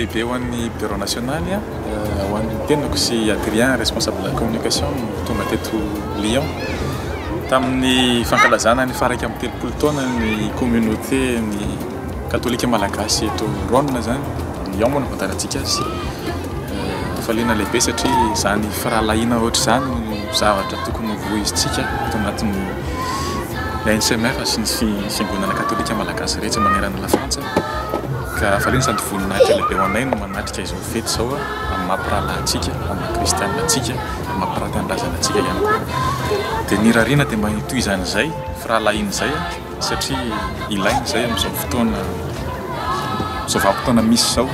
lehibe ho an'ny bureau national ho an'ny tenako sy Adrien responsable de la communication tonga teto Lyon tamin'ny fankalazana ny faraka amin'ny telopolo taona ny communauté ny katolika malagasy eto Rhône zany Lyon moa nafantarantsika azy faliana lehibe satria zany firalahina ohatry zany zavatra tokony voizitsika eto anatin'ny NCMR sy ny fiangonana katolika malagasy rehetra manerana la France ka faliana zany voninahitra lehibe ho anay no manatrika izao fety zao amin'ny mampiralahantsika amin'ny kristianinatsika amin'ny mampiratanindrazanatsika ihany koa dia ny rarina dia mba hitohizany izay firalahina izay satria ilaina izay amin'izao vanim-potoana misy zao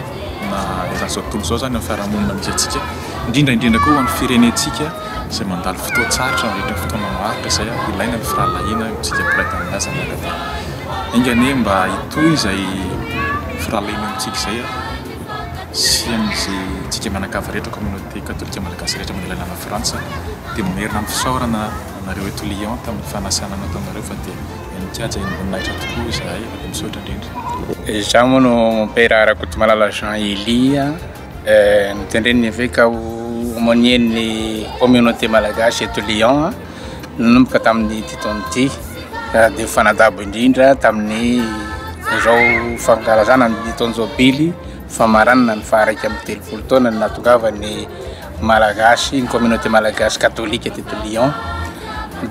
na izan'izao tontolo zao zany amin'ny fiarahamonina misy atsika indrindra koa ho an'ny firenentsika izay mandalo fotoa tsarotra rehetra fotoana maharitra izay ilaina ny firalahina tsika mpiraitanindrazana ingane mba hitohy izay firalahina amintsika izay sy amin'izay tsika manakava rehetra communauté katolika malagasy rehetra amin'ny lalàna Frantsa dia manerina amin'ny fisaorana anareo eto Lyon tamin'ny fanasana nataonareo fa dia mitiaja eny voninahitra tokoa izahay dia misaotra indrindra. Izaho moa no mon père Rakoto Malala Jean-Élie nitendreniny ave ka homonien'ny communauté malagasy eto Lyon nanomboka tamin'ny ty taona ty dia fanadabo indrindra tamin'ny izao fankalazana ny taona zao pily famaranana ny faharaiky amin'ny telopolo taona ny nahatongavany malagasy ny communauté malagasy katolika teto Lyon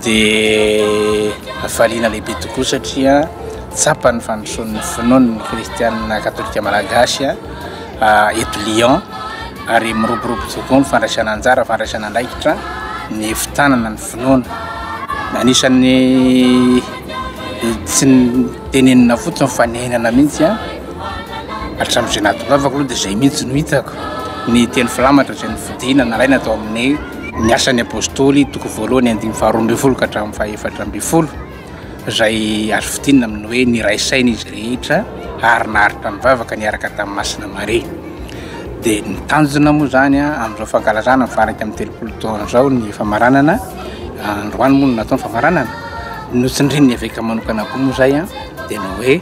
dia faliana lehibe tokoa satria tsapany fandrosoan'ny finoana ny kristianina katolika malagasy eto Lyon ary miroborobo tokoa ny fandraisana anjara fandraisana andraikitra ny fitanana ny finoana anisan'ny tsy tenenina fotsiny fanehinana mihitsy hatramin'izay nahatongavako aloha dia izay mihitsy no hitako ny teny filamatra izay ny fidina nalaina atao amin'ny ny asan'ny apôstôly toko voalohany andimy faharoa ambin'ny folo ka hatramin'ny fahaefatra ambin'ny folo izay azo fidinina amin'ny hoe niraisaina izy rehetra ary naharitra mivavaka niaraka tamin'ny masina mare dia ny tanjona moa zany amin'izao fankalazana mifaraka amin'ny telopolo taona zao ny famaranana androany moa no natao ny famaranana notsindrininy aveka manokana koa moa zay dia ny hoe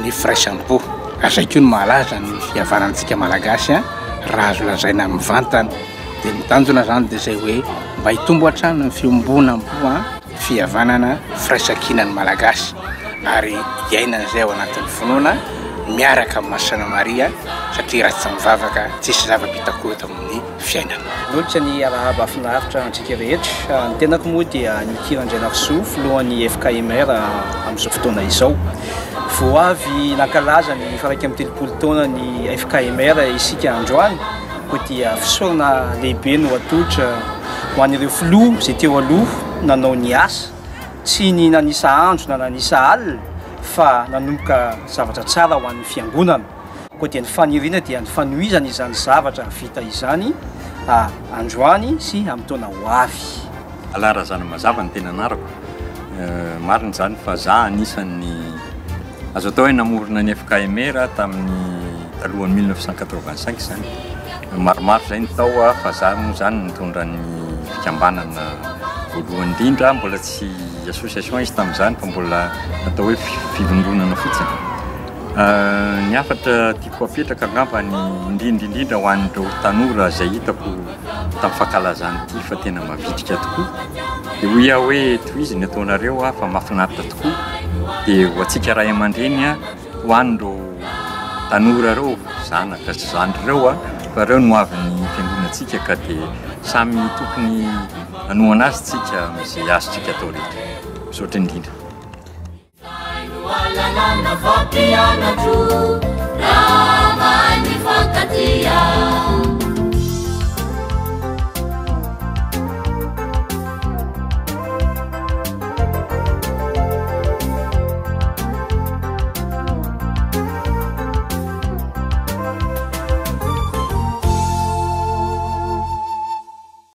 ny firaisampo azay koa no mahalaza ny fihavanantsika malagasy raha azo lazaina mivantana dia ny tanjona zany dia izay hoe mba hitombo hatrano ny fiombonam-po fihavanana firaisan-kinany malagasy ary iainan'izay ao anatin'ny finoana miaraka amin'ny masina Maria satria raha tsy mivavaka tsisy zava-bitako eto amin'ny fiainana. Loatra ny arahaba finaritra antsika rehetra ny tenako moa dia Nikirandraina Fisoa filohan'ny FKMR amin'izao fotoana izao vao avy nankalaza ny faraiky amin'ny telopolo taona ny FKMR isika androany koa dia fisaorana lehibe no atolotra ho an'ireo filoha izay teo aloha nanao ny asa tsy ny nanisa andro na nanisa alina fa nanomboka zavatra tsara ho an'ny fiangonana koa dia ny faniriana dia ny fanohizana izany zavatra vita izany androany sy amin'ny taona ho avy. Alara zany mazava ny tena anarako marina zany fa za anisan'ny azo atao hoe namorona ny FKMR tamin'ny talohan'ny 1985 zany maromaro zay ny tao fa za moa zany nitondra ny fikambanana voalohany indrindra mbola tsy association izy tamin'izany fa mbola natao hoe fivondronana fotsiny ny afatra tiako apetraka angamba ny indrindra ho an'ireo tanora izay hitako tamin'ny fankalazana ity fa tena mavitrika tokoa dia ho ia hoe tohizy ny ataonareo fa mahafinaritra tokoa dia ho antsika ray aman-dreny ho an'ireo tanora reo zanaka sy zandryreo fa reo no avy ny fiangonantsika ka dia samy tokony hanohana azy tsika izay azotsika atao rehetra misaotra indrindra. Wala na vapiana tu, Rama